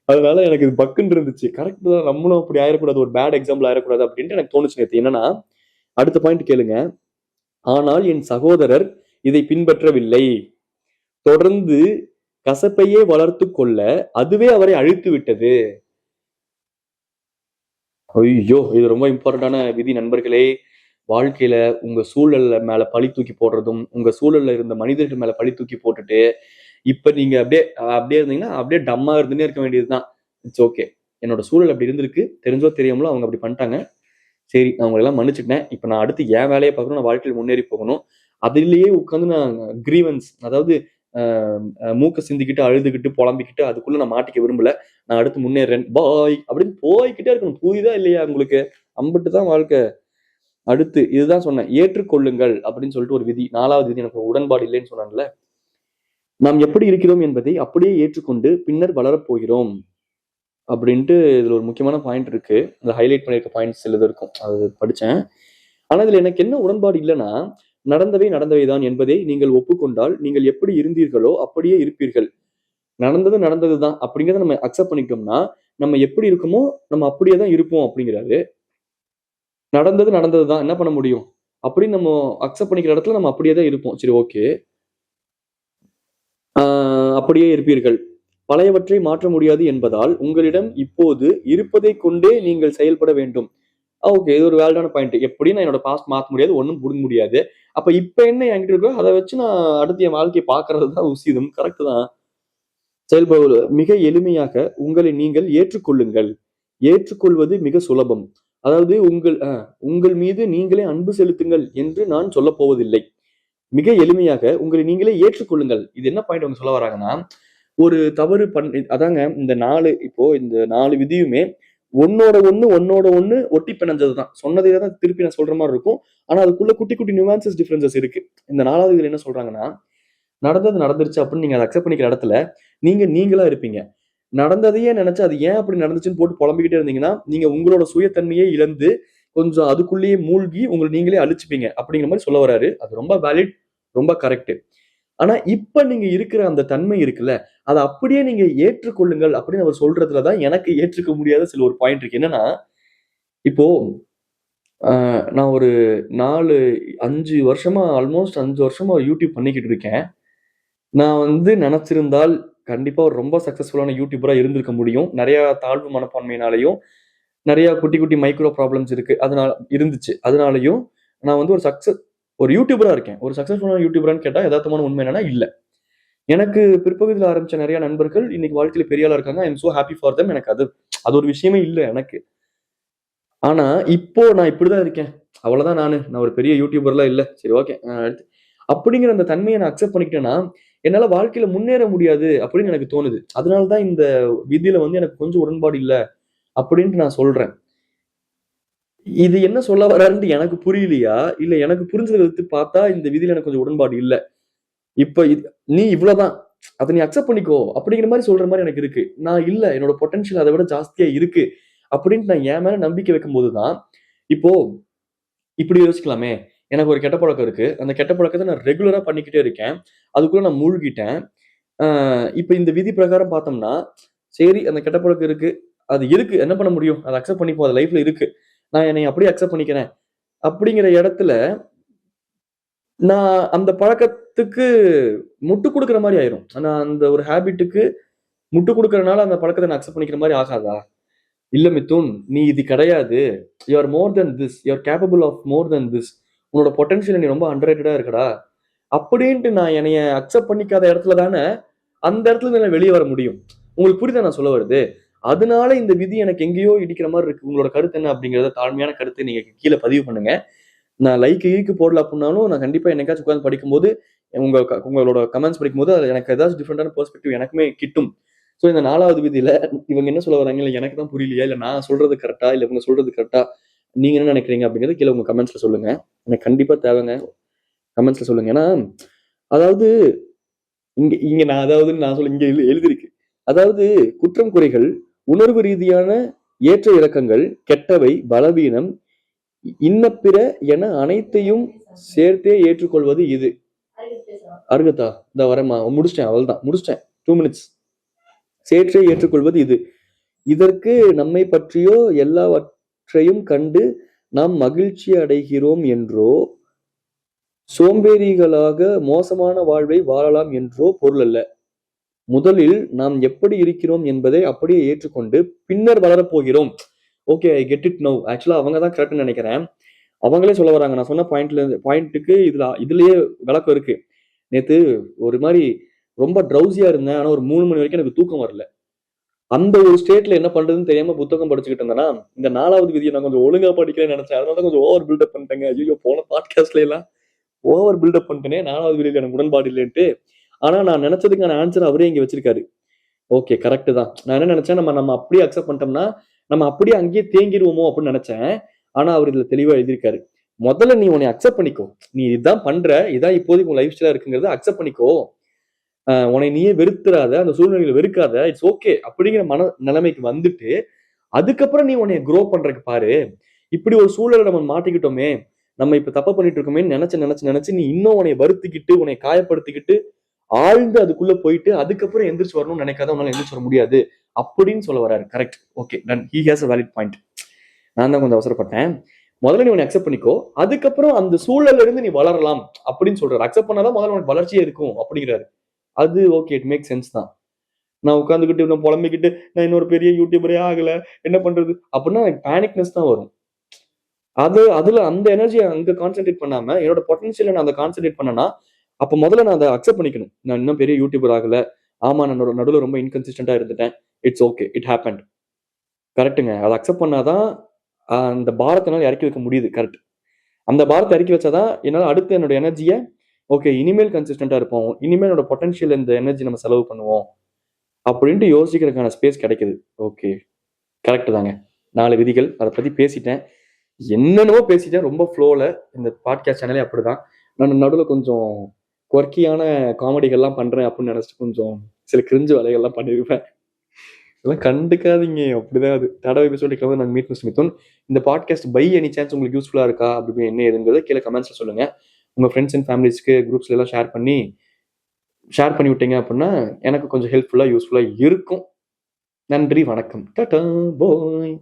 அதனால எனக்கு இது பக்குன்னு இருந்துச்சு. கரெக்ட் தான், நம்மளும் அப்படி ஆயிடக்கூடாது, ஒரு பேட் எக்ஸாம்பிள் ஆயிடக்கூடாது அப்படின்ட்டு எனக்கு தோணுச்சு நேத்து. என்னன்னா, அடுத்த பாயிண்ட் கேளுங்க. ஆனால் என் சகோதரர் இதை பின்பற்றவில்லை. தொடர்ந்து கசப்பையே வளர்த்து கொள்ள அதுவே அவரை அழித்து விட்டது. ஐயோ, இது ரொம்ப இம்பார்ட்டன்டான விதி நண்பர்களே. வாழ்க்கையில உங்க சூழல்ல மேல பழி தூக்கி போடுறதும், உங்க சூழல்ல இருந்த மனிதர்கள் மேல பழி தூக்கி போட்டுட்டு, இப்ப நீங்க அப்படியே இருந்தீங்கன்னா அப்படியே டம்மா இருந்துன்னே இருக்க வேண்டியதுதான். It's okay. என்னோட சூழல் அப்படி இருந்திருக்கு. தெரிஞ்சோ தெரியாமலோ அவங்க அப்படி பண்ணிட்டாங்க. சரி, நான் உங்களை எல்லாம் மன்னிச்சுட்டேன். இப்ப நான் அடுத்து என் வேலையை பார்க்கணும். நான் வாழ்க்கையில் முன்னேறி போகணும். அதிலேயே உட்காந்து நான் கிரீவன்ஸ், அதாவது மூக்க சிந்திக்கிட்டு அழுதுகிட்டு புலம்பிக்கிட்டு அதுக்குள்ள நான் மாட்டிக்க விரும்பல. நான் அடுத்து முன்னேறேன் பாய் அப்படின்னு போய்கிட்டே இருக்கணும். புரியுதா இல்லையா உங்களுக்கு? அம்பிட்டுதான் வாழ்க்கை. அடுத்து இதுதான் சொன்னேன், ஏற்றுக்கொள்ளுங்கள் அப்படின்னு சொல்லிட்டு ஒரு விதி. 4வது விதி எனக்கு உடன்பாடு இல்லைன்னு சொன்னாங்கல்ல. நாம் எப்படி இருக்கிறோம் என்பதை அப்படியே ஏற்றுக்கொண்டு பின்னர் வளரப் போகிறோம் அப்படின்ட்டு இதுல ஒரு முக்கியமான பாயிண்ட் இருக்கு. அந்த ஹைலைட் பண்ணியிருக்க பாயிண்ட்ஸ் சிலது இருக்கும், அது படிச்சேன். ஆனா இதுல எனக்கு என்ன உடன்பாடு இல்லைன்னா, நடந்தவை நடந்தவைதான் என்பதை நீங்கள் ஒப்புக்கொண்டால் நீங்கள் எப்படி இருந்தீர்களோ அப்படியே இருப்பீர்கள். நடந்தது நடந்தது தான் அப்படிங்கிறத நம்ம அக்செப்ட் பண்ணிக்கிட்டோம்னா நம்ம எப்படி இருக்குமோ நம்ம அப்படியே தான் இருப்போம் அப்படிங்கிறாரு. நடந்தது நடந்தது தான், என்ன பண்ண முடியும் அப்படின்னு நம்ம அக்செப்ட் பண்ணிக்கிற இடத்துல நம்ம அப்படியே தான் இருப்போம். சரி, ஓகே, அப்படியே இருப்பீர்கள். பழையவற்றை மாற்ற முடியாது என்பதால் உங்களிடம் இப்போது இருப்பதை கொண்டே நீங்கள் செயல்பட வேண்டும். ஓகே, இது ஒரு வேலிடான பாயிண்ட். எப்படி நான் என்னோட பாஸ்ட் மாற்ற முடியாது, ஒன்றும் புடுங்க முடியாது. அப்ப இப்ப என்ன என்கிட்ட இருக்கோ அதை வச்சு நான் அடுத்து என் வாழ்க்கையை பார்க்கறது தான் உசிதம். கரெக்ட் தான். செயல்படுவது மிக எளிமையாக உங்களை நீங்கள் ஏற்றுக்கொள்ளுங்கள். ஏற்றுக்கொள்வது மிக சுலபம். அதாவது உங்கள் மீது நீங்களே அன்பு செலுத்துங்கள் என்று நான் சொல்ல போவதில்லை. மிக எளிமையாக உங்களை நீங்களே ஏற்றுக்கொள்ளுங்கள். இது என்ன பாயிண்ட் அவங்க சொல்ல வராங்கன்னா, ஒரு தவறு அதாங்க இந்த 4 விதியுமே ஒன்னோட ஒண்ணு ஒட்டி பிணைஞ்சதுதான். சொன்னதே தான் திருப்பி நான் சொல்ற மாதிரி இருக்கும். ஆனா அதுக்குள்ள குட்டி குட்டி நியூவான்சஸ் டிஃபரன்சஸ் இருக்கு. இந்த 4வது இதுல என்ன சொல்றாங்கன்னா, நடந்தது நடந்துருச்சு அப்படின்னு நீங்க அதை அக்செப்ட் பண்ணிக்கிற இடத்துல நீங்க நீங்களா இருப்பீங்க. நடந்ததையே நினைச்சு அது ஏன் அப்படி நடந்துச்சுன்னு போட்டு புலம்பிக்கிட்டே இருந்தீங்கன்னா நீங்க உங்களோட சுயத்தன்மையே இழந்து கொஞ்சம் அதுக்குள்ளேயே மூழ்கி உங்களை நீங்களே அழிச்சுப்பீங்க அப்படிங்கிற மாதிரி சொல்ல வராரு. அது ரொம்ப வேலிட், ரொம்ப கரெக்ட். ஆனா இப்ப நீங்க இருக்கிற அந்த தன்மை இருக்குல்ல, அதை அப்படியே நீங்க ஏற்றுக்கொள்ளுங்கள் அப்படின்னு அவர் சொல்றதுலதான் எனக்கு ஏற்றுக்க முடியாத சில ஒரு பாயிண்ட் இருக்கு. என்னன்னா, இப்போ நான் ஒரு 5 வருஷமா, ஆல்மோஸ்ட் 5 வருஷமா யூடியூப் பண்ணிக்கிட்டு இருக்கேன். நான் நினைச்சிருந்தால் கண்டிப்பா ஒரு ரொம்ப சக்சஸ்ஃபுல்லான யூடியூபரா இருந்திருக்க முடியும். நிறைய தாழ்வு மனப்பான்மையினாலையும் நிறைய குட்டி குட்டி மைக்ரோ ப்ராப்ளம்ஸ் இருக்கு, அதனாலையும் நான் ஒரு யூடியூபரா இருக்கேன். ஒரு சக்சஸ்ஃபுல்லான யூடியூபரான்னு கேட்டா யதார்த்தமான உண்மை என்னன்னா இல்ல. எனக்கு பிற்பகுதியில் ஆரம்பிச்ச நிறைய நண்பர்கள் இன்னைக்கு வாழ்க்கையில பெரிய ஆளா இருக்காங்க. I am so happy for them. எனக்கு அது ஒரு விஷயமே இல்ல எனக்கு. ஆனா இப்போ நான் இப்படிதான் இருக்கேன், அவ்வளவுதான். நான் ஒரு பெரிய யூடியூபர்லாம் இல்ல. சரி, ஓகே, அப்படிங்கிற அந்த தன்மையை நான் அக்செப்ட் பண்ணிக்கிட்டேன்னா என்னால வாழ்க்கையில முன்னேற முடியாது அப்படின்னு எனக்கு தோணுது. அதனாலதான் இந்த விதியில எனக்கு கொஞ்சம் உடன்பாடு இல்ல அப்படின்ட்டு நான் சொல்றேன். இது என்ன சொல்ல வர்றாருன்னு எனக்கு புரியலையா, இல்ல எனக்கு புரிஞ்சதை வச்சு பார்த்தா இந்த விதியில எனக்கு கொஞ்சம் உடன்பாடு இல்ல. இப்ப நீ இவ்வளவுதான், அதை நீ அக்செப்ட் பண்ணிக்கோ அப்படிங்கிற மாதிரி சொல்ற மாதிரி எனக்கு இருக்கு. நான் இல்ல, என்னோட பொட்டன்ஷியல் அதை விட ஜாஸ்தியா இருக்கு அப்படின்ட்டு நான் என் மேல நம்பிக்கை வைக்கும் போதுதான். இப்போ இப்படி யோசிக்கலாமே, எனக்கு ஒரு கெட்ட பழக்கம் இருக்கு. அந்த கெட்ட பழக்கத்தை நான் ரெகுலரா பண்ணிக்கிட்டே இருக்கேன். அதுக்குள்ள நான் மூழ்கிட்டேன். இப்ப இந்த விதி பிரகாரம் பார்த்தோம்னா, சரி, அந்த கெட்ட பழக்கம் இருக்கு, அது இருக்கு, என்ன பண்ண முடியும், அதை அக்செப்ட் பண்ணிப்போம், அது லைஃப்ல இருக்கு, நான் என்னை அப்படியே அக்செப்ட் பண்ணிக்கிறேன் அப்படிங்கிற இடத்துல நான் அந்த பழக்கத்துக்கு முட்டு கொடுக்குற மாதிரி ஆயிரும். நான் அந்த ஒரு ஹேபிட்டுக்கு முட்டு கொடுக்கறனால அந்த பழக்கத்தை நான் அக்செப்ட் பண்ணிக்கிற மாதிரி ஆகாதா? இல்ல மிதுன், நீ இது கிடையாது, you are more than this, you are capable of more than this, உன்னோட பொட்டன்ஷியல் நீ ரொம்ப அண்டர்ரேட்டடா இருக்கடா அப்படின்ட்டு நான் என்னைய அக்செப்ட் பண்ணிக்காத இடத்துல தானே அந்த இடத்துல நான் வெளியே வர முடியும். உங்களுக்கு புரியுதா நான் சொல்ல வருது? அதனால இந்த விதி எனக்கு எங்கேயோ இடிக்கிற மாதிரி இருக்கு. உங்களோட கருத்து என்ன அப்படிங்கறத, தாழ்மையான கருத்து நீங்க கீழே பதிவு பண்ணுங்க. நான் லைக்கு போடல அப்படின்னாலும் நான் கண்டிப்பா என்னைக்காச்சும் உட்காந்து படிக்கும்போது உங்களோட கமெண்ட்ஸ் படிக்கும்போது அது எனக்கு ஏதாச்சும் டிஃப்ரெண்டான பெர்ஸ்பெக்டிவ் எனக்குமே கிட்டும். ஸோ இந்த 4வது விதியில இவங்க என்ன சொல்ல வராங்க, இல்லை எனக்கு தான் புரியலையா, இல்லை நான் சொல்றது கரெக்டா, இல்லை இவங்க சொல்றது கரெக்டா, நீங்க என்ன நினைக்கிறீங்க அப்படிங்கிறது கீழே உங்க கமெண்ட்ஸ்ல சொல்லுங்க. எனக்கு கண்டிப்பா தேவைங்க, கமெண்ட்ஸ்ல சொல்லுங்க. ஏன்னா அதாவது இங்க நான் சொல்ல இங்க எழுதிருக்கு. அதாவது குற்றம் குறைகள், உணர்வு ரீதியான ஏற்ற இறக்கங்கள், கெட்டவை, பலவீனம், இன்னப்பிற என அனைத்தையும் சேர்த்தே ஏற்றுக்கொள்வது இது. அருகத்தா இந்த வரமா முடிச்சிட்டேன், அவள்தான் முடிச்சிட்டேன், 2 minutes. சேர்த்தே ஏற்றுக்கொள்வது இது. இதற்கு நம்மை பற்றியோ எல்லாவற்றையும் கண்டு நாம் மகிழ்ச்சி அடைகிறோம் என்றோ, சோம்பேறிகளாக மோசமான வாழ்வை வாழலாம் என்றோ பொருள் அல்ல. முதலில் நாம் எப்படி இருக்கிறோம் என்பதை அப்படியே ஏற்றுக்கொண்டு பின்னர் வளரப்போகிறோம். Okay, I get it now. ஆக்சுவலா அவங்க தான் கரெக்ட்னு நினைக்கிறேன். அவங்களே சொல்ல வராங்க. நான் சொன்ன பாயிண்ட்டுக்கு இதுலயே விளக்கம் இருக்கு. நேத்து ஒரு மாதிரி ரொம்ப ட்ரௌசியா இருந்தேன். ஆனா ஒரு 3 மணி வரைக்கும் எனக்கு தூக்கம் வரல. அந்த ஒரு ஸ்டேட்ல என்ன பண்றதுன்னு தெரியாம புத்தகம் படிச்சுக்கிட்டு இருந்தேன்னா, இந்த 4வது விதியை நான் கொஞ்சம் ஒழுங்கா படிக்கிறேன்னு நினைச்சேன். அதனால கொஞ்சம் ஓவர் பில்டப் பண்ணிட்டேங்க. ஐயோ, போன பாட்காஸ்ட்ல எல்லாம் ஓவர் பில்டப் பண்ணிட்டேனே, 4வது விதியில எனக்கு உடன்பாடு இல்லைன்ட்டு. ஆனா நான் நினைச்சதுக்கான ஆன்சர் அவரே இங்க வச்சிருக்காரு. ஓகே, கரெக்ட் தான். நான் என்ன நினைச்சேன், நம்ம அப்படியே அக்செப்ட் பண்ணிட்டோம்னா நம்ம அப்படியே அங்கேயே தேங்கிடுவோமோ அப்படின்னு நினைச்சேன். ஆனா அவர் இதுல தெளிவா எழுதியிருக்காரு. முதல்ல நீ உன்னை அக்செப்ட் பண்ணிக்கோ. நீ இதான் பண்ற, இதான் இப்போதைக்கு உன் லைஃப் ஸ்டைலா இருக்குங்கிறத அக்செப்ட் பண்ணிக்கோ. உன்னை நீயே வெறுத்துறாத, அந்த சூழ்நிலையில வெறுக்காத, இட்ஸ் ஓகே அப்படிங்கிற மன நிலைமைக்கு வந்துட்டு அதுக்கப்புறம் நீ உன்னைய க்ரோ பண்றதுக்கு பாரு. இப்படி ஒரு சூழலை நம்ம மாட்டிக்கிட்டோமே, நம்ம இப்ப தப்பு பண்ணிட்டு இருக்கோமே நினைச்சு நீ இன்னும் உன்னை வருத்திக்கிட்டு உன்னை காயப்படுத்திக்கிட்டு ஆழ்ந்து அதுக்குள்ள போயிட்டு அதுக்கப்புறம் எந்திரிச்சு வரணும்னு நினைக்காத, உன்னால எந்திரிச்சு வர முடியாது அப்படின்னு சொல்ல வராரு. Correct, okay done, he has a valid point. நான் தான் கொஞ்சம் அவசரப்பட்டேன். முதல்ல நீ உன்னை அக்செப்ட் பண்ணிக்கோ, அதுக்கப்புறம் அந்த சூழல்ல இருந்து நீ வளரலாம் அப்படின்னு சொல்றாரு. அக்செப்ட் பண்ணாதான் முதல்ல உனக்கு வளர்ச்சியே இருக்கும் அப்படிங்கிறாரு. அது ஓகே, இட் மேக் சென்ஸ் தான். நான் உட்காந்துக்கிட்டு நான் புலம்பிக்கிட்டு நான் இன்னொரு பெரிய யூடியூபரே ஆகல, என்ன பண்றது அப்படின்னா எனக்கு பேனிக்னஸ் தான் வரும். அதுல அந்த எனர்ஜியை அங்க கான்சென்ட்ரேட் பண்ணாம என்னோட பொட்டன்ஷியலை நான் அதை கான்சென்ட்ரேட் பண்ணனா, அப்ப முதல்ல நான் அதை அக்செப்ட் பண்ணிக்கணும். நான் இன்னும் பெரிய யூடியூபர் ஆகல, ஆமா நான் நடுவுல ரொம்ப இன்கன்சிஸ்டன்டா இருந்துட்டேன், இட்ஸ் ஓகே, இட் ஹேப்பன்ட். கரெக்ட்டுங்க. அதை அக்செப்ட் பண்ணாதான் அந்த பாரத்தினால இறக்கி வைக்க முடியுது. கரெக்ட். அந்த பாரத்தை இறக்கி வச்சாதான் என்னால அடுத்து என்னோட எனர்ஜியை ஓகே இனிமேல் கன்சிஸ்டன்டா இருப்போம், இனிமேல் என்னோட பொட்டன்ஷியல் இந்த எனர்ஜி நம்ம செலவு பண்ணுவோம் அப்படின்ட்டு யோசிக்கிறதுக்கான ஸ்பேஸ் கிடைக்குது. ஓகே, கரெக்ட் தாங்க. 4 விதிகள் அதை பத்தி பேசிட்டேன், என்னென்னவோ பேசிட்டேன் ரொம்ப ஃப்ளோல. இந்த பாட்காஸ்ட் சேனலே அப்படிதான். நான் நடுவில் கொஞ்சம் குவர்க்கியான காமெடிகள்லாம் பண்றேன் அப்படின்னு நினைச்சிட்டு கொஞ்சம் சில கிரிஞ்சு வேலைகள்லாம் பண்ணியிருப்பேன். இதெல்லாம் கண்டுக்காதீங்க, அப்படிதான் அது. தடவை எபிசோடுக்கு நாங்கள் மீட் மிஸ்டர் மிதுன். இந்த பாட்காஸ்ட் பை எனி சான்ஸ் உங்களுக்கு யூஸ்ஃபுல்லா இருக்கா அப்படி என்ன ஏதுங்கிறத கீழே கமெண்ட்ஸ்ல சொல்லுங்க. உங்க ஃப்ரெண்ட்ஸ் அண்ட் ஃபேமிலிஸ்க்கு குரூப்ஸ்ல எல்லாம் ஷேர் பண்ணி விட்டீங்க அப்படின்னா எனக்கு கொஞ்சம் ஹெல்ப்ஃபுல்லா யூஸ்ஃபுல்லா இருக்கும். நன்றி, வணக்கம், டாடா, பாய்.